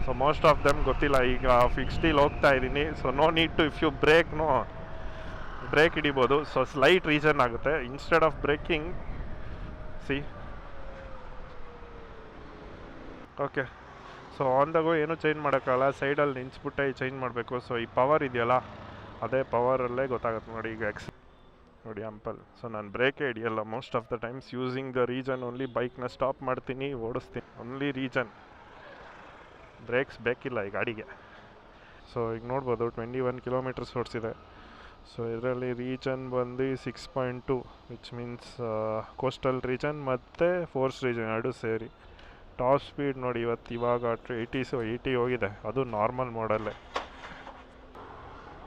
So most of them ಗೊತ್ತಿಲ್ಲ. ಈಗ ಫಿಕ್ಸ್ಡೀಲ್ ಹೋಗ್ತಾ ಇದ್ದೀನಿ. So no need to, if you brake ಹಿಡಿಬೋದು. ಸೊ ಸ್ಲೈಟ್ ರೀಜನ್ ಆಗುತ್ತೆ instead of braking. See okay. So on the go ಏನೂ ಚೇಂಜ್ ಮಾಡೋಕ್ಕಲ್ಲ, ಸೈಡಲ್ಲಿ ನಿಂಚ್ಬಿಟ್ಟೆ ಚೇಂಜ್ ಮಾಡಬೇಕು. ಸೊ ಈ ಪವರ್ ಇದೆಯಲ್ಲ, ಅದೇ ಪವರಲ್ಲೇ ಗೊತ್ತಾಗುತ್ತೆ ನೋಡಿ. ಈಗ ನೋಡಿ ಅಂಪಲ್. ಸೊ ನಾನು ಬ್ರೇಕೇ ಹಿಡಿಯಲ್ಲ most of the times, using the regen only. ಬೈಕ್ನ ಸ್ಟಾಪ್ ಮಾಡ್ತೀನಿ, ಓಡಿಸ್ತೀನಿ, ಓನ್ಲಿ ರೀಜನ್. ಬ್ರೇಕ್ಸ್ ಬೇಕಿಲ್ಲ ಈ ಗಾಡಿಗೆ. ಸೊ ಈಗ ನೋಡ್ಬೋದು 21 ಕಿಲೋಮೀಟರ್ಸ್ ಓಡಿಸಿದೆ. ಸೊ ಇದರಲ್ಲಿ ರೀಜನ್ ಬಂದು 6.2, ವಿಚ್ ಮೀನ್ಸ್ ಕೋಸ್ಟಲ್ ರೀಜನ್ ಮತ್ತು ಫೋರ್ಸ್ ರೀಜನ್ ಎರಡೂ ಸೇರಿ. ಟಾಪ್ ಸ್ಪೀಡ್ ನೋಡಿ ಇವಾಗ 80 ಹೋಗಿದೆ, ಅದು ನಾರ್ಮಲ್ ಮೋಡಲ್ಲೇ.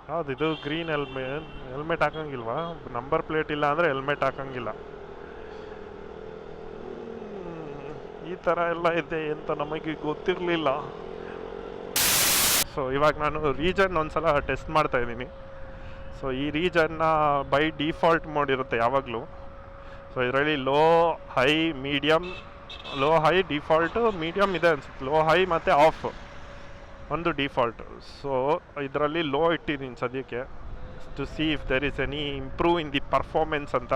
ಹೌದು, ಇದು ಗ್ರೀನ್ ಹೆಲ್ಮೆಟ್ ಹಾಕಂಗಿಲ್ವಾ? ನಂಬರ್ ಪ್ಲೇಟ್ ಇಲ್ಲ ಅಂದರೆ ಹೆಲ್ಮೆಟ್ ಹಾಕಂಗಿಲ್ಲ. ಈ ಥರ ಎಲ್ಲ ಇದೆ ಅಂತ ನಮಗೆ ಗೊತ್ತಿರಲಿಲ್ಲ. ಸೊ ಇವಾಗ ನಾನು ರೀಜನ್ ಒಂದ್ಸಲ ಟೆಸ್ಟ್ ಮಾಡ್ತಾ ಇದ್ದೀನಿ. ಸೊ ಈ ರೀಜನ್ನ ಬೈ ಡಿಫಾಲ್ಟ್ ಮೋಡ್ ಇರುತ್ತೆ ಯಾವಾಗಲೂ. ಸೊ ಇದರಲ್ಲಿ ಲೋ ಹೈ ಡಿಫಾಲ್ಟು, ಮೀಡಿಯಮ್ ಇದೆ ಅನ್ಸುತ್ತೆ, ಲೋ ಹೈ ಮತ್ತು ಆಫ್ ಒಂದು ಡಿಫಾಲ್ಟ್. ಸೊ ಇದರಲ್ಲಿ ಲೋ ಇಟ್ಟಿದ್ದೀನಿ ಸದ್ಯಕ್ಕೆ, to see if there is any improve in the performance ಅಂತ.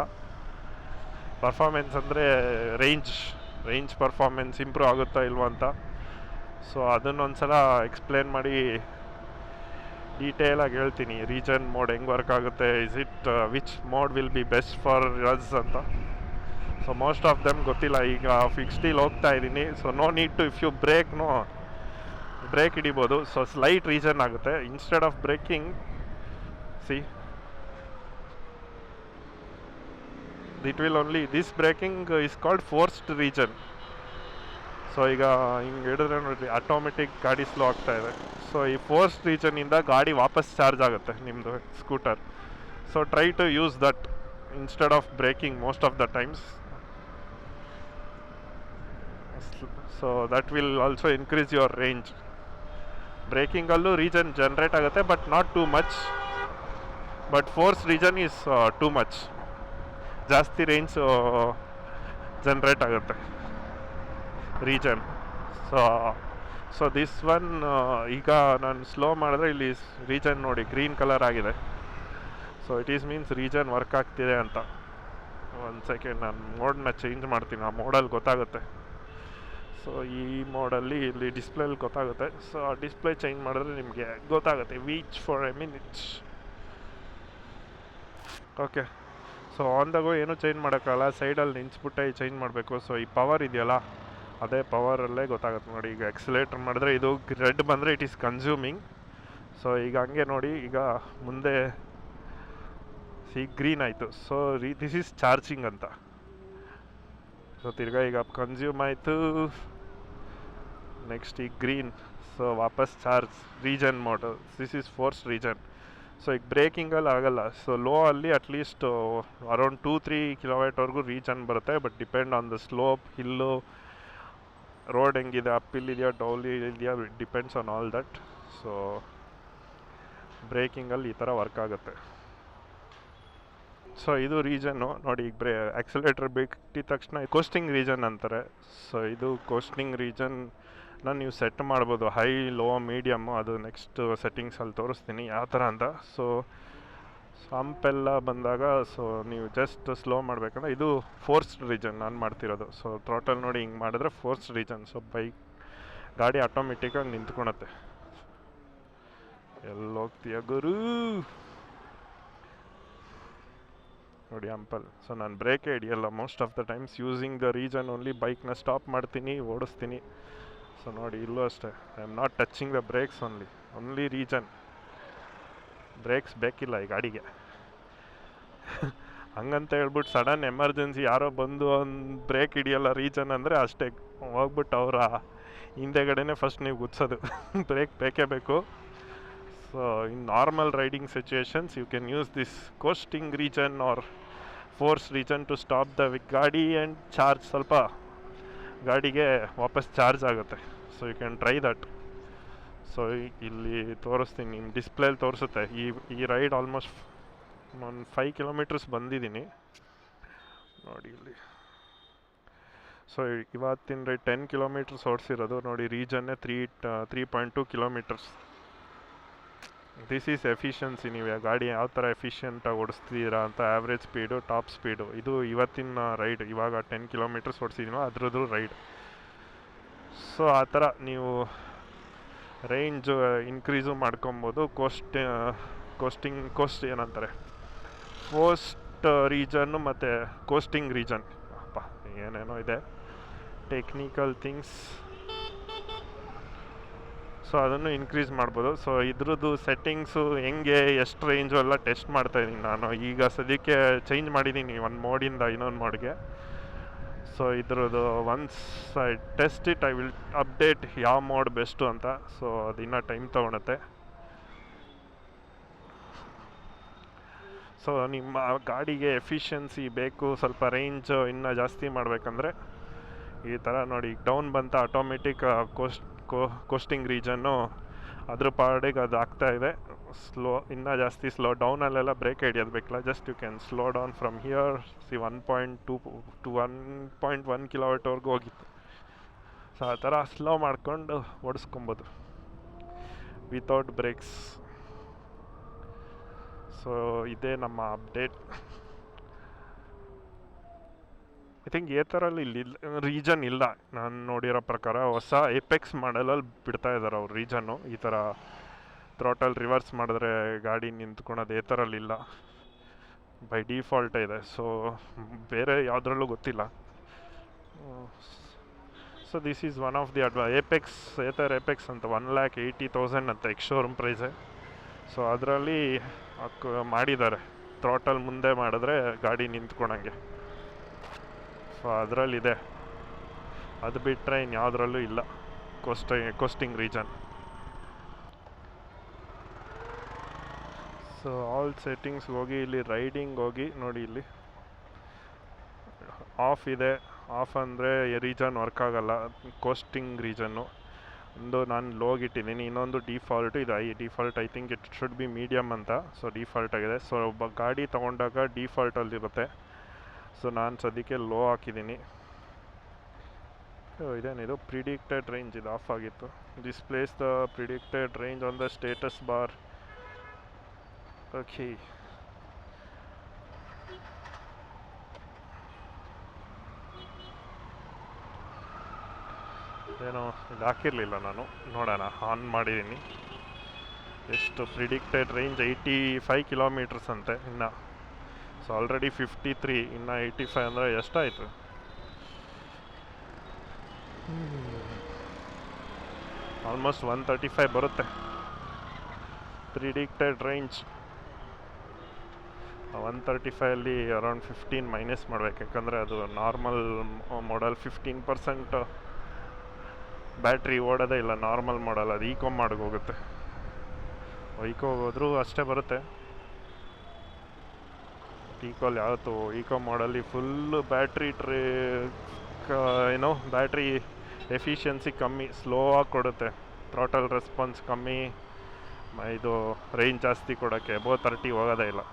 ಪರ್ಫಾರ್ಮೆನ್ಸ್ ಅಂದರೆ ರೇಂಜ್ ಪರ್ಫಾರ್ಮೆನ್ಸ್ ಇಂಪ್ರೂವ್ ಆಗುತ್ತಾ ಇಲ್ವಾ ಅಂತ. ಸೊ ಅದನ್ನೊಂದ್ಸಲ ಎಕ್ಸ್ಪ್ಲೇನ್ ಮಾಡಿ ಡೀಟೇಲಾಗಿ ಹೇಳ್ತೀನಿ, ರೀಜನ್ ಮೋಡ್ ಹೆಂಗೆ ವರ್ಕ್ ಆಗುತ್ತೆ, which mode will be best for us ಅಂತ. ಸೊ ಮೋಸ್ಟ್ ಆಫ್ ದೆಮ್ ಗೊತ್ತಿಲ್ಲ. ಈಗ ಫಿಕ್ಸ್ಡೀಲ್ ಹೋಗ್ತಾ ಇದ್ದೀನಿ. So no need to, if you brake ಹಿಡಿಬೋದು. ಸೊ ಸ್ಲೈಟ್ ರೀಜನ್ ಆಗುತ್ತೆ instead of braking. C it will only, this breaking is called forced region. So ಈಗ ಹಿಂಗೆ ಹಿಡಿದ್ರೆ ನೋಡಿರಿ, ಆಟೋಮೆಟಿಕ್ ಗಾಡಿ ಸ್ಲೋ ಆಗ್ತಾ ಇದೆ. ಸೊ ಈ ಫೋರ್ಸ್ಡ್ ರೀಜನಿಂದ ಗಾಡಿ ವಾಪಸ್ ಚಾರ್ಜ್ ಆಗುತ್ತೆ ನಿಮ್ಮದು scooter. So try to use that instead of braking most of the times. So that will also increase your range. ಬ್ರೇಕಿಂಗಲ್ಲೂ ರೀಜನ್ ಜನ್ರೇಟ್ ಆಗುತ್ತೆ, but not too much. But force regen is too much, ಜಾಸ್ತಿ range generate ಆಗುತ್ತೆ regen. So this one, ಈಗ ನಾನು slow ಮಾಡಿದ್ರೆ ಇಲ್ಲಿ regen ನೋಡಿ green colour ಆಗಿದೆ. So it is means regen work ಆಗ್ತಿದೆ ಅಂತ. ಒಂದು ಸೆಕೆಂಡ್, ನಾನು ಮೋಡನ್ನ ಚೇಂಜ್ ಮಾಡ್ತೀನಿ, ಆ ಮೋಡಲ್ಲಿ ಗೊತ್ತಾಗುತ್ತೆ. ಸೊ ಈ ಮೋಡಲ್ಲಿ ಇಲ್ಲಿ ಡಿಸ್ಪ್ಲೇಲಿ ಗೊತ್ತಾಗುತ್ತೆ. ಸೊ ಆ ಡಿಸ್ಪ್ಲೇ ಚೇಂಜ್ ಮಾಡಿದ್ರೆ ನಿಮಗೆ ಗೊತ್ತಾಗುತ್ತೆ, watch for a minute. Okay. So on the go ಏನೂ ಚೇಂಜ್ ಮಾಡೋಕ್ಕಲ್ಲ, ಸೈಡಲ್ಲಿ ನಿಂಚ್ಬಿಟ್ಟೆ ಚೇಂಜ್ ಮಾಡಬೇಕು. ಸೊ ಈ ಪವರ್ ಇದೆಯಲ್ಲ, ಅದೇ ಪವರಲ್ಲೇ ಗೊತ್ತಾಗುತ್ತೆ ನೋಡಿ. ಈಗ ಎಕ್ಸಲೇಟರ್ ಮಾಡಿದ್ರೆ ಇದು ರೆಡ್ ಬಂದರೆ ಇಟ್ ಈಸ್ ಕನ್ಸ್ಯೂಮಿಂಗ್. ಸೊ ಈಗ ಹಂಗೆ ನೋಡಿ, ಈಗ ಮುಂದೆ ಗ್ರೀನ್ ಆಯಿತು. ಸೊ ದಿಸ್ ಈಸ್ ಚಾರ್ಜಿಂಗ್ ಅಂತ. ಸೊ ತಿರ್ಗಾ ಈಗ ಕನ್ಸ್ಯೂಮ್ ಆಯಿತು, ನೆಕ್ಸ್ಟ್ ಈಗ ಗ್ರೀನ್. ಸೊ ವಾಪಸ್ charge, regen mode. This is force regen. So ಈಗ ಬ್ರೇಕಿಂಗಲ್ಲಿ ಆಗಲ್ಲ. ಸೊ ಲೋ ಅಲ್ಲಿ ಅಟ್ಲೀಸ್ಟ್ ಅರೌಂಡ್ 2-3 ಕಿಲೋಮೀಟರ್ವರೆಗೂ ರೀಜನ್ ಬರುತ್ತೆ. But depend on the slope, hill, road ಹೆಂಗಿದೆ, ಅಪ್ ಹಿಲ್ ಇದೆಯಾ, ಡೌನ್ ಹಿಲ್ ಇದೆಯಾ, depends on all that. So ಬ್ರೇಕಿಂಗಲ್ಲಿ ಈ ಥರ ವರ್ಕ್ ಆಗುತ್ತೆ. ಸೊ ಇದು ರೀಜನ್ನು ನೋಡಿ. ಈಗ ಆಕ್ಸಿಲೇಟರ್ ಬಿಟ್ಟಿದ ತಕ್ಷಣ ಕೋಸ್ಟಿಂಗ್ ರೀಜನ್ ಅಂತಾರೆ. ಸೊ ಇದು ಕೋಸ್ಟಿಂಗ್ ರೀಜನ್ನ ನೀವು ಸೆಟ್ ಮಾಡ್ಬೋದು, ಹೈ, ಲೋ, ಮೀಡಿಯಮ್ಮು. ಅದು ನೆಕ್ಸ್ಟ್ ಸೆಟ್ಟಿಂಗ್ಸಲ್ಲಿ ತೋರಿಸ್ತೀನಿ ಯಾವ ಥರ ಅಂತ. ಸೊ ಸಂಪೆಲ್ಲ ಬಂದಾಗ ಸೊ ನೀವು ಜಸ್ಟ್ ಸ್ಲೋ ಮಾಡಬೇಕಂದ್ರೆ ಇದು ಫೋರ್ಸ್ಡ್ ರೀಜನ್ ನಾನು ಮಾಡ್ತಿರೋದು. ಸೊ ಥ್ರೋಟಲ್ ನೋಡಿ ಹಿಂಗೆ ಮಾಡಿದ್ರೆ ಫೋರ್ಸ್ಡ್ ರೀಜನ್. ಸೊ ಗಾಡಿ ಆಟೋಮೆಟಿಕ್ಕಾಗಿ ನಿಂತ್ಕೊಳತ್ತೆ. ಎಲ್ಲೋಗ್ತೀಯ ಗುರು ನೋಡಿ ಅಂಪಲ್. ಸೊ ನಾನು ಬ್ರೇಕೇ ಹಿಡಿಯಲ್ಲ most of the times, using the regen only. ಬೈಕ್ನ ಸ್ಟಾಪ್ ಮಾಡ್ತೀನಿ, ಓಡಿಸ್ತೀನಿ. ಸೊ ನೋಡಿ ಇಲ್ಲೂ ಅಷ್ಟೇ, I am not touching the brakes only regen. Brakes ಬೇಕಿಲ್ಲ ಈ ಗಾಡಿಗೆ. ಹಂಗಂತ ಹೇಳ್ಬಿಟ್ಟು ಸಡನ್ ಎಮರ್ಜೆನ್ಸಿ ಯಾರೋ ಬಂದು ಒಂದು ಬ್ರೇಕ್ ಹಿಡಿಯಲ್ಲ ರೀಜನ್ ಅಂದರೆ ಅಷ್ಟೇ, ಹೋಗ್ಬಿಟ್ಟು ಅವರ ಹಿಂದೆಗಡೆನೇ ಫಸ್ಟ್ ನೀವು ಗುದ್ಸೋದು. ಬ್ರೇಕ್ ಬೇಕೇ ಬೇಕು. So in normal riding situations you can use this coasting regen or force regen to stop the ಗಾಡಿ ಆ್ಯಂಡ್ ಚಾರ್ಜ್. ಸ್ವಲ್ಪ ಗಾಡಿಗೆ ವಾಪಸ್ ಚಾರ್ಜ್ ಆಗುತ್ತೆ. So you can try that. So ಇಲ್ಲಿ ತೋರಿಸ್ತೀನಿ, ನಿಮ್ಮ ಡಿಸ್ಪ್ಲೇಲಿ ತೋರಿಸುತ್ತೆ. ಈ ರೈಡ್ ಆಲ್ಮೋಸ್ಟ್ ಒಂದು 5 ಕಿಲೋಮೀಟರ್ಸ್ ಬಂದಿದ್ದೀನಿ ನೋಡಿ ಇಲ್ಲಿ. ಸೊ ಇವತ್ತಿನ 10 ಕಿಲೋಮೀಟರ್ಸ್ ಓಡಿಸಿರೋದು ನೋಡಿ, ರೀಜನ್ನೇ 3.2 ಕಿಲೋಮೀಟರ್ಸ್. This is efficiency. ನೀವು ಗಾಡಿ ಯಾವ ಥರ ಎಫಿಷಿಯೆಂಟಾಗಿ ಓಡಿಸ್ತೀರಾ ಅಂತ, ಆ್ಯಾವ್ರೇಜ್ ಸ್ಪೀಡು, ಟಾಪ್ ಸ್ಪೀಡು. ಇದು ಇವತ್ತಿನ ರೈಡ್. ಇವಾಗ 10 ಕಿಲೋಮೀಟರ್ಸ್ ಓಡಿಸಿದ್ದೀನೋ ಅದ್ರದ್ದು ರೈಡ್. ಸೊ ಆ ಥರ ನೀವು ರೇಂಜ್ ಇನ್ಕ್ರೀಸು ಮಾಡ್ಕೊಬೋದು. ಕೋಸ್ಟ್ ಏನಂತಾರೆ, ಕೋಸ್ಟ್ ರೀಜನ್ನು ಮತ್ತು ಕೋಸ್ಟಿಂಗ್ ರೀಜನ್. ಅಪ್ಪ ಏನೇನೋ ಇದೆ ಟೆಕ್ನಿಕಲ್ ಥಿಂಗ್ಸ್. ಸೊ ಅದನ್ನು ಇನ್ಕ್ರೀಸ್ ಮಾಡ್ಬೋದು. ಸೊ ಇದ್ರದ್ದು ಸೆಟ್ಟಿಂಗ್ಸು ಹೆಂಗೆ, ಎಷ್ಟು ರೇಂಜು ಎಲ್ಲ ಟೆಸ್ಟ್ ಮಾಡ್ತಾಯಿದ್ದೀನಿ ನಾನು. ಈಗ ಸದ್ಯಕ್ಕೆ ಚೇಂಜ್ ಮಾಡಿದ್ದೀನಿ ಒಂದು ಮೋಡಿಂದ ಇನ್ನೊಂದು ಮೋಡ್ಗೆ. ಸೊ ಇದ್ರದ್ದು once I test it, I will update ಯಾವ ಮೋಡ್ ಬೆಸ್ಟು ಅಂತ. ಸೊ ಅದು ಇನ್ನೂ ಟೈಮ್ ತೊಗೊಳುತ್ತೆ. ಸೊ ನಿಮ್ಮ ಗಾಡಿಗೆ ಎಫಿಷಿಯನ್ಸಿ ಬೇಕು, ಸ್ವಲ್ಪ ರೇಂಜ್ ಇನ್ನೂ ಜಾಸ್ತಿ ಮಾಡಬೇಕಂದ್ರೆ ಈ ಥರ ನೋಡಿ. ಡೌನ್ ಬಂತ ಆಟೋಮೆಟಿಕ್ ಕೋಸ್ಟಿಂಗ್ ರೀಜನ್ನು ಅದ್ರ ಪಾಡಿಗೆ ಅದು ಆಗ್ತಾಯಿದೆ. ಇನ್ನೂ ಜಾಸ್ತಿ ಸ್ಲೋ ಡೌನಲ್ಲೆಲ್ಲ ಬ್ರೇಕ್ ಹಿಡಿಯೋದು ಬೇಕಲ್ಲ. Just you can slow down from here. 1.2 to 1.1 ಕಿಲೋಮೀಟರ್ವರೆಗೂ ಹೋಗಿತ್ತು. ಸೊ ಆ ಥರ ಸ್ಲೋ ಮಾಡ್ಕೊಂಡು ಓಡಿಸ್ಕೊಬೋದು ವಿತೌಟ್ ಬ್ರೇಕ್ಸ್. ಸೊ ಇದೇ ನಮ್ಮ ಅಪ್ಡೇಟ್. ಐ ಥಿಂಕ್ ಏತರಲ್ಲಿ ಇಲ್ಲಿ ರೀಜನ್ ಇಲ್ಲ ನಾನು ನೋಡಿರೋ ಪ್ರಕಾರ. ಹೊಸ ಏಪೆಕ್ಸ್ ಮಾಡಲಲ್ಲಿ ಬಿಡ್ತಾ ಇದ್ದಾರೆ ಅವ್ರು ರೀಜನ್ನು. ಈ ಥರ ಥ್ರೋಟಲ್ ರಿವರ್ಸ್ ಮಾಡಿದ್ರೆ ಗಾಡಿ ನಿಂತ್ಕೊಳೋದು ಏತರಲ್ಲಿಲ್ಲ, ಬೈ ಡಿಫಾಲ್ಟ್ ಇದೆ. ಸೊ ಬೇರೆ ಯಾವುದ್ರಲ್ಲೂ ಗೊತ್ತಿಲ್ಲ. So this is one of the apex, apex ಅಂತ 1,80,000 ಅಂತ ಎಕ್ಸ್ ಶೋರೂಮ್ ಪ್ರೈಸೇ. ಸೊ ಅದರಲ್ಲಿ ಮಾಡಿದ್ದಾರೆ, ಥ್ರೋಟಲ್ ಮುಂದೆ ಮಾಡಿದ್ರೆ ಗಾಡಿ ನಿಂತ್ಕೊಳಂಗೆ. ಸೊ ಅದರಲ್ಲಿದೆ. ಅದು ಬಿಟ್ಟರೆ ಇನ್ಯಾವುದ್ರಲ್ಲೂ ಇಲ್ಲ costing region. So all settings ಹೋಗಿ ಇಲ್ಲಿ ರೈಡಿಂಗ್ ಹೋಗಿ ನೋಡಿ, ಇಲ್ಲಿ ಆಫ್ ಇದೆ. ಆಫ್ ಅಂದರೆ ರೀಜನ್ ವರ್ಕ್ ಆಗಲ್ಲ, ಕೋಸ್ಟಿಂಗ್ ರೀಜನ್ನು. ಒಂದು ನಾನು ಲೋಗಿಟ್ಟಿದ್ದೀನಿ, ಇನ್ನೊಂದು ಡಿಫಾಲ್ಟು ಇದು. Default I think it should be medium ಅಂತ. ಸೊ ಡಿಫಾಲ್ಟ್ ಆಗಿದೆ. ಸೊ ಒಬ್ಬ ಗಾಡಿ ತೊಗೊಂಡಾಗ ಡಿಫಾಲ್ಟಲ್ಲಿರುತ್ತೆ. ಸೊ ನಾನು ಸದ್ಯಕ್ಕೆ ಲೋ ಹಾಕಿದ್ದೀನಿ. ಇದೇನಿದು ಪ್ರಿಡಿಕ್ಟೆಡ್ ರೇಂಜ್, ಇದು ಆಫ್ ಆಗಿತ್ತು. Displays the predicted range on the status bar. Okay, ಏನೋ ಇದು ಹಾಕಿರಲಿಲ್ಲ ನಾನು, ನೋಡೋಣ. ಆನ್ ಮಾಡಿದ್ದೀನಿ. ಎಷ್ಟು ಪ್ರಿಡಿಕ್ಟೆಡ್ ರೇಂಜ್ 85 ಕಿಲೋಮೀಟರ್ಸ್ ಅಂತೆ ಇನ್ನು. ಸೊ ಆಲ್ರೆಡಿ 53, ಇನ್ನು 85 ಅಂದರೆ ಎಷ್ಟಾಯಿತು? ಆಲ್ಮೋಸ್ಟ್ 135 ಬರುತ್ತೆ ಪ್ರಿಡಿಕ್ಟೆಡ್ ರೇಂಜ್. 135ಅಲ್ಲಿ ಅರೌಂಡ್ 15 ಮೈನಸ್ ಮಾಡಬೇಕು, ಯಾಕಂದರೆ ಅದು ನಾರ್ಮಲ್ ಮಾಡಲ್ 15% ಬ್ಯಾಟ್ರಿ ಓಡೋದೇ ಇಲ್ಲ ನಾರ್ಮಲ್ ಮಾಡಲ್. ಅದು ಈಕೋ ಮಾಡಿಗೆ ಹೋಗುತ್ತೆ. ಈಕೋ ಹೋದ್ರೂ ಅಷ್ಟೇ ಬರುತ್ತೆ. ಈಕೋಲ್ಲಿ ಯಾವತ್ತು ಈಕೋ ಮಾಡಲ್ಲಿ ಫುಲ್ಲು ಬ್ಯಾಟ್ರಿ ಬ್ಯಾಟ್ರಿ ಎಫಿಷಿಯನ್ಸಿ ಕಮ್ಮಿ, ಸ್ಲೋ ಆಗಿ ಕೊಡುತ್ತೆ. ಥ್ರೋಟಲ್ ರೆಸ್ಪಾನ್ಸ್ ಕಮ್ಮಿ, ಇದು ರೇಂಜ್ ಜಾಸ್ತಿ ಕೊಡೋಕ್ಕೆ ಅಬೌವ್ 30 ಹೋಗೋದೇ ಇಲ್ಲ.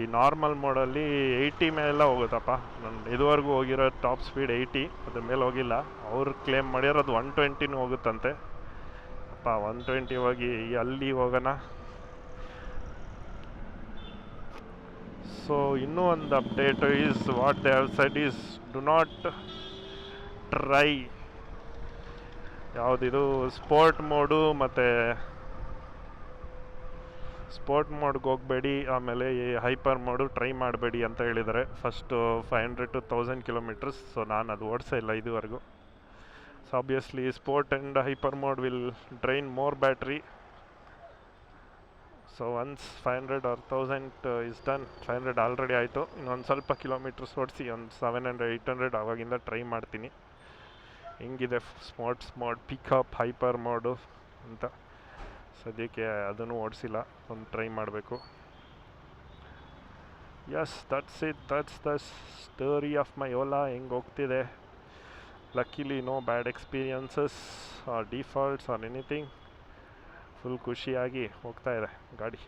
ಈ ನಾರ್ಮಲ್ ಮೋಡಲ್ಲಿ 80 ಮೇಲೆಲ್ಲ ಹೋಗುತ್ತಪ್ಪ. ನನ್ನ ಇದುವರೆಗೂ ಹೋಗಿರೋ ಟಾಪ್ ಸ್ಪೀಡ್ 80, ಅದ್ರ ಮೇಲೆ ಹೋಗಿಲ್ಲ. ಅವ್ರು ಕ್ಲೇಮ್ ಮಾಡಿರೋದು 120 ಹೋಗುತ್ತಂತೆ. ಅಪ್ಪ 120 ಹೋಗಿ ಅಲ್ಲಿ ಹೋಗೋಣ. ಸೊ ಇನ್ನೂ ಒಂದು update is what they have said is do not try ಯಾವುದಿದು ಸ್ಪೋರ್ಟ್ ಮೋಡು ಮತ್ತು ಸ್ಪೋರ್ಟ್ ಮೋಡ್ಗೆ ಹೋಗಬೇಡಿ, ಆಮೇಲೆ ಹೈಪರ್ ಮೋಡು ಟ್ರೈ ಮಾಡಬೇಡಿ ಅಂತ ಹೇಳಿದ್ದಾರೆ. First 500 to 1000 kilometres. ಸೊ ನಾನು ಅದು ಓಡಿಸೇ ಇಲ್ಲ ಇದುವರೆಗೂ. So obviously sport and hyper mode will drain more battery. So once 500 or 1000 is done. 500 already ಆಯಿತು. ಇನ್ನೊಂದು ಸ್ವಲ್ಪ ಕಿಲೋಮೀಟರ್ಸ್ ಓಡಿಸಿ ಒಂದು 700, 800 ಆವಾಗಿಂದ ಟ್ರೈ ಮಾಡ್ತೀನಿ ಹೆಂಗಿದೆ sports mode, pickup, hyper mode ಅಂತ. ಸದ್ಯಕ್ಕೆ ಅದನ್ನು ಓಡಿಸಿಲ್ಲ, ಒಂದು ಟ್ರೈ ಮಾಡಬೇಕು. Yes, that's it. That's the story of my Ola. ಹೆಂಗೆ ಹೋಗ್ತಿದೆ. Luckily no bad experiences or defaults or anything. Full ಖುಷಿಯಾಗಿ ಹೋಗ್ತಾ ಇದೆ ಗಾಡಿ.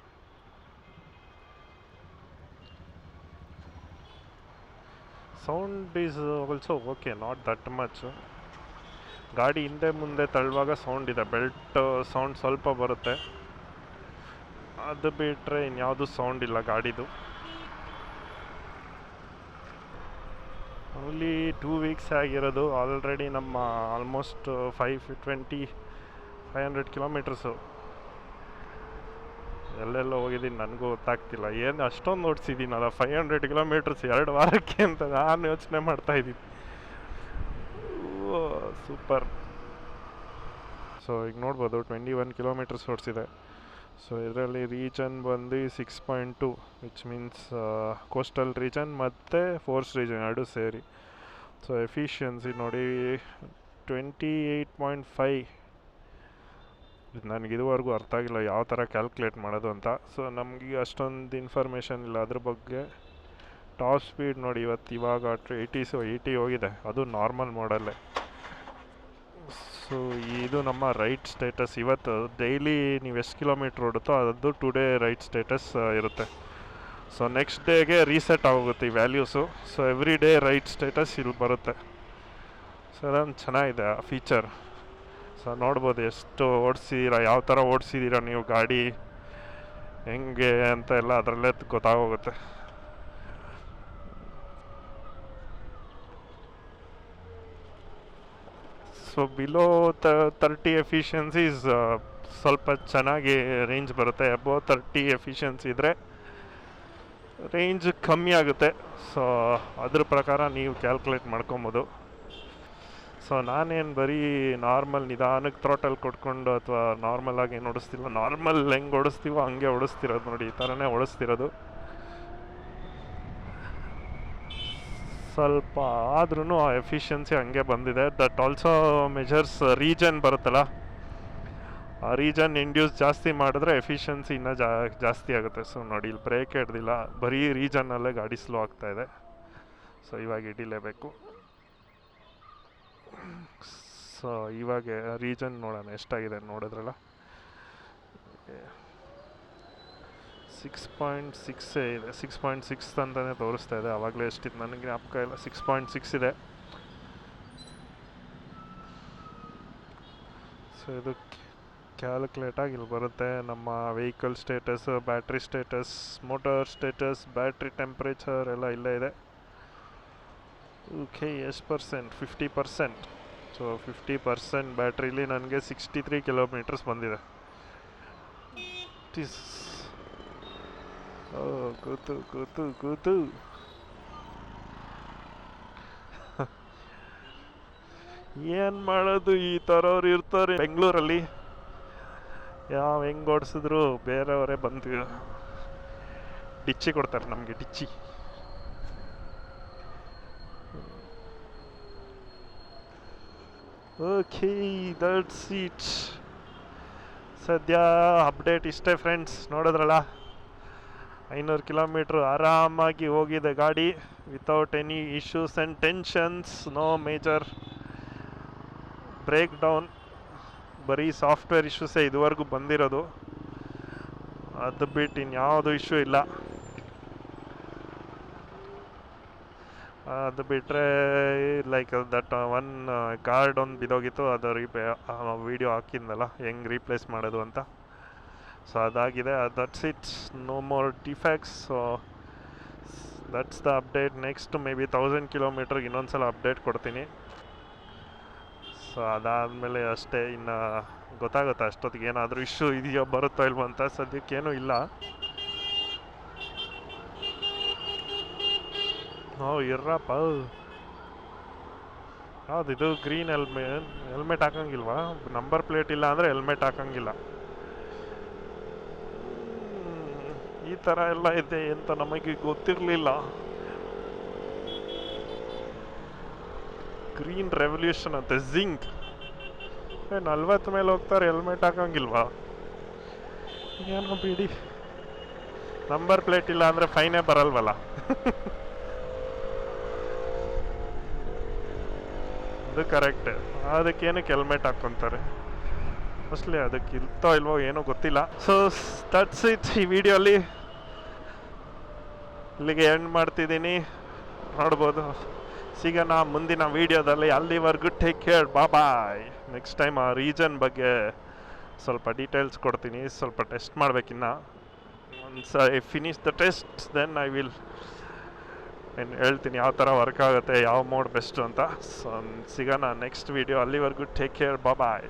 Sound is also okay, not that much. ಗಾಡಿ ಹಿಂದೆ ಮುಂದೆ ತಳ್ಳುವಾಗ ಸೌಂಡ್ ಇದೆ, ಬೆಲ್ಟ್ ಸೌಂಡ್ ಸ್ವಲ್ಪ ಬರುತ್ತೆ, ಅದು ಬಿಟ್ಟರೆ ಇನ್ಯಾವುದು ಸೌಂಡ್ ಇಲ್ಲ ಗಾಡಿದು. ಓನ್ಲಿ 2 ವೀಕ್ಸ್ ಆಗಿರೋದು, ಆಲ್ರೆಡಿ ನಮ್ಮ ಆಲ್ಮೋಸ್ಟ್ 500 ಕಿಲೋಮೀಟರ್ಸು ಎಲ್ಲೆಲ್ಲ ಹೋಗಿದ್ದೀನಿ ನನಗೂ ಗೊತ್ತಾಗ್ತಿಲ್ಲ. ಏನು ಅಷ್ಟೊಂದು ಓಡಿಸಿದ್ದೀನಲ್ಲ 500 ಕಿಲೋಮೀಟರ್ಸ್ 2 ವಾರಕ್ಕೆ ಅಂತ ನಾನು ಯೋಚನೆ ಮಾಡ್ತಾಯಿದ್ದೀನಿ. ಸೂಪರ್. ಸೊ ಈಗ ನೋಡ್ಬೋದು 21 ಕಿಲೋಮೀಟರ್ಸ್ ಓಡಿಸಿದೆ. ಸೊ ಇದರಲ್ಲಿ ರೀಜನ್ ಬಂದು 6.2, ವಿಚ್ ಮೀನ್ಸ್ ಕೋಸ್ಟಲ್ ರೀಜನ್ ಮತ್ತು ಫೋರ್ಸ್ ರೀಜನ್ ಎರಡು ಸೇರಿ. ಸೊ ಎಫಿಷಿಯನ್ಸಿ ನೋಡಿ 28.5. ನನಗೆ ಇದುವರೆಗೂ ಅರ್ಥ ಆಗಿಲ್ಲ ಯಾವ ಥರ ಕ್ಯಾಲ್ಕುಲೇಟ್ ಮಾಡೋದು ಅಂತ. ಸೊ ನಮಗೆ ಅಷ್ಟೊಂದು ಇನ್ಫಾರ್ಮೇಷನ್ ಇಲ್ಲ ಅದ್ರ ಬಗ್ಗೆ. ಟಾಪ್ ಸ್ಪೀಡ್ ನೋಡಿ ಇವಾಗ 80 ಹೋಗಿದೆ, ಅದು ನಾರ್ಮಲ್ ಮೋಡಲ್ಲೇ. ಸೊ ಇದು ನಮ್ಮ ರೈಟ್ ಸ್ಟೇಟಸ್. ಇವತ್ತು ಡೈಲಿ ನೀವು ಎಷ್ಟು ಕಿಲೋಮೀಟ್ರ್ ಓಡುತ್ತೋ ಅದು ಟುಡೇ ರೈಟ್ ಸ್ಟೇಟಸ್ ಇರುತ್ತೆ. ಸೊ ನೆಕ್ಸ್ಟ್ ಡೇಗೆ ರೀಸೆಟ್ ಆಗೋಗುತ್ತೆ ಈ values. So every day right status ಇಲ್ಲಿ ಬರುತ್ತೆ. ಸೊ ಅದೊಂದು ಚೆನ್ನಾಗಿದೆ ಆ ಫೀಚರ್. ಸೊ ನೋಡ್ಬೋದು ಎಷ್ಟು ಓಡಿಸಿದ್ದೀರಾ, ಯಾವ ಥರ ಓಡಿಸಿದ್ದೀರಾ ನೀವು ಗಾಡಿ ಹೆಂಗೆ ಅಂತ ಎಲ್ಲ ಅದರಲ್ಲೇ ಗೊತ್ತಾಗೋಗುತ್ತೆ. ಸೊ ಬಿಲೋ 30 ಎಫಿಷಿಯನ್ಸೀಸ್ ಸ್ವಲ್ಪ ಚೆನ್ನಾಗಿ ರೇಂಜ್ ಬರುತ್ತೆ. ಅಬೋ 30 ಎಫಿಷಿಯನ್ಸಿ ಇದ್ದರೆ ರೇಂಜ್ ಕಮ್ಮಿ ಆಗುತ್ತೆ. ಸೊ ಅದ್ರ ಪ್ರಕಾರ ನೀವು ಕ್ಯಾಲ್ಕುಲೇಟ್ ಮಾಡ್ಕೊಬೋದು. ಸೊ ನಾನೇನು ಬರೀ ನಾರ್ಮಲ್ ನಿಧಾನಕ್ಕೆ ಥ್ರೋಟಲ್ ಕೊಟ್ಕೊಂಡು ಅಥವಾ ನಾರ್ಮಲಾಗಿ ಏನು ಓಡಿಸ್ತಿಲ್ಲ, ನಾರ್ಮಲ್ ಹೆಂಗೆ ಓಡಿಸ್ತೀವೋ ಹಂಗೆ ಓಡಿಸ್ತಿರೋದು ನೋಡಿ, ಈ ಥರನೇ ಓಡಿಸ್ತಿರೋದು. ಸ್ವಲ್ಪ ಆದ್ರೂ ಆ ಎಫಿಷಿಯನ್ಸಿ ಹಂಗೆ ಬಂದಿದೆ. ದಟ್ ಆಲ್ಸೋ ಮೆಜರ್ಸ್ ರೀಜನ್ ಬರುತ್ತಲ್ಲ, ಆ ರೀಜನ್ ಇಂಡ್ಯೂಸ್ ಜಾಸ್ತಿ ಮಾಡಿದ್ರೆ ಎಫಿಷಿಯನ್ಸಿ ಇನ್ನೂ ಜಾಸ್ತಿ ಆಗುತ್ತೆ. ಸೊ ನೋಡಿ ಇಲ್ಲಿ ಬ್ರೇಕ್ ಹಿಡ್ದಿಲ್ಲ, ಬರೀ ರೀಜನ್ನಲ್ಲೇ ಗಾಡಿ ಸ್ಲೋ ಆಗ್ತಾಯಿದೆ. ಸೊ ಇವಾಗ ಹಿಡಿಲೇಬೇಕು. ಸೊ ಇವಾಗ ರೀಜನ್ ನೋಡೋಣ ಎಷ್ಟಾಗಿದೆ ನೋಡಿದ್ರಲ್ಲ, 6.6 ಇದೆ. 6.6 ಅಂತಲೇ ತೋರಿಸ್ತಾ ಇದೆ, ಆವಾಗಲೇ ಎಷ್ಟಿತ್ತು ನನಗೆ ಜ್ಞಾಪಕ ಇಲ್ಲ. 6.6 ಇದೆ. ಸೊ ಇದು ಕ್ಯಾಲ್ಕುಲೇಟಾಗಿ ಇಲ್ಲಿ ಬರುತ್ತೆ ನಮ್ಮ vehicle status, battery status, motor status, battery temperature ಎಲ್ಲ ಇಲ್ಲೇ ಇದೆ. ಓಕೆ, ಎಷ್ಟು ಪರ್ಸೆಂಟ್? 50%. ಸೊ 50% ಬ್ಯಾಟ್ರಿಲಿ ನನಗೆ 63 ಕಿಲೋಮೀಟರ್ಸ್ ಬಂದಿದೆ. ಕೂತು ಏನು ಮಾಡೋದು, ಈ ಥರವ್ರು ಇರ್ತಾರೆ ಬೆಂಗಳೂರಲ್ಲಿ. ಹೆಂಗೆ ಓಡಿಸಿದ್ರು ಬೇರೆಯವರೇ ಬಂದು ಡಿಚ್ಚಿ ಕೊಡ್ತಾರೆ ನಮಗೆ, ಡಿಚ್ಚಿ. Okay, that's it. ಸದ್ಯ ಅಪ್ಡೇಟ್ ಇಷ್ಟೇ ಫ್ರೆಂಡ್ಸ್. ನೋಡಿದ್ರಲ್ಲ, 500 ಕಿಲೋಮೀಟ್ರ್ ಆರಾಮಾಗಿ ಹೋಗಿದೆ ಗಾಡಿ, without any issues and tensions. No major breakdown, ಬರೀ ಸಾಫ್ಟ್ವೇರ್ ಇಶ್ಯೂಸೇ ಇದುವರೆಗೂ ಬಂದಿರೋದು. ಅದು ಬಿಟ್ಟು ಇನ್ಯಾವುದು ಇಶ್ಯೂ ಇಲ್ಲ. ಅದು ಬಿಟ್ಟರೆ ಲೈಕ್ ದಟ್ ಒನ್ ಕಾರ್ಡ್ ಒಂದು ಬಿದ್ದೋಗಿತ್ತು, ಅದು ವೀಡಿಯೋ ಹಾಕಿದ್ನಲ್ಲ ಹೆಂಗೆ ರೀಪ್ಲೇಸ್ ಮಾಡೋದು ಅಂತ. ಸೊ ಅದಾಗಿದೆ. That's it, no more defects. So that's the update. Next maybe 1000 ಕಿಲೋಮೀಟ್ರಿಗೆ ಇನ್ನೊಂದು ಸಲ ಅಪ್ಡೇಟ್ ಕೊಡ್ತೀನಿ. ಸೊ ಅದಾದಮೇಲೆ ಅಷ್ಟೇ, ಇನ್ನು ಗೊತ್ತಾಗುತ್ತೆ ಅಷ್ಟೊತ್ತಿಗೆ ಏನಾದರೂ ಇಶ್ಯೂ ಇದೆಯೋ ಬರುತ್ತೋ ಇಲ್ವೋ ಅಂತ. ಸದ್ಯಕ್ಕೇನೂ ಇಲ್ಲ. ಇರ್ರಪ್ಪ, ಹೌದು, ಗ್ರೀನ್ ಹೆಲ್ಮೆಟ್ ಹಾಕಂಗಿಲ್ವಾ? ನಂಬರ್ ಪ್ಲೇಟ್ ಇಲ್ಲ ಅಂದರೆ ಹೆಲ್ಮೆಟ್ ಹಾಕಂಗಿಲ್ಲ. ಈ ಥರ ಎಲ್ಲ ಇದೆ ಅಂತ ನಮಗೆ ಗೊತ್ತಿರಲಿಲ್ಲ. ಗ್ರೀನ್ ರೆವಲ್ಯೂಷನ್ ಅಂತೆ, ಜಿಂಕ್. 40 ಮೇಲೆ ಹೋಗ್ತಾರೆ, ಹೆಲ್ಮೆಟ್ ಹಾಕಂಗಿಲ್ವಾ? ಏನೋ ಬಿಡಿ, ನಂಬರ್ ಪ್ಲೇಟ್ ಇಲ್ಲ ಅಂದರೆ ಫೈನೇ ಬರಲ್ವಲ್ಲ. ಅದು ಕರೆಕ್ಟ್. ಅದಕ್ಕೇನಕ್ಕೆ ಹೆಲ್ಮೆಟ್ ಹಾಕ್ಕೊತಾರೆ ಮೋಸ್ಟ್ಲಿ, ಅದಕ್ಕೆ ಇರ್ತೋ ಇಲ್ವೋ ಏನೋ ಗೊತ್ತಿಲ್ಲ. So that's it. ಈ ವಿಡಿಯೋಲಿ ಇಲ್ಲಿಗೆ ಎಂಡ್ ಮಾಡ್ತಿದ್ದೀನಿ. ನೋಡ್ಬೋದು. ಸಿಗೋಣ ಮುಂದಿನ ವೀಡಿಯೋದಲ್ಲಿ. ಅಲ್ಲಿವರೆಗೂ take care, bye. Next time ಆ ರೀಜನ್ ಬಗ್ಗೆ ಸ್ವಲ್ಪ ಡೀಟೇಲ್ಸ್ ಕೊಡ್ತೀನಿ. ಸ್ವಲ್ಪ ಟೆಸ್ಟ್ ಮಾಡಬೇಕಿನ್ನ. Once I finish the test then I will ಹೇಳ್ತೀನಿ ಯಾವ ಥರ ವರ್ಕ್ ಆಗುತ್ತೆ, ಯಾವ ಮೋಡ್ ಬೆಸ್ಟು ಅಂತ. ಸೊ ಸಿಗೋಣ ನೆಕ್ಸ್ಟ್ ವೀಡಿಯೋ. ಅಲ್ಲಿವರೆಗೂ ಟೇಕ್ ಕೇರ್, ಬಾಯ್.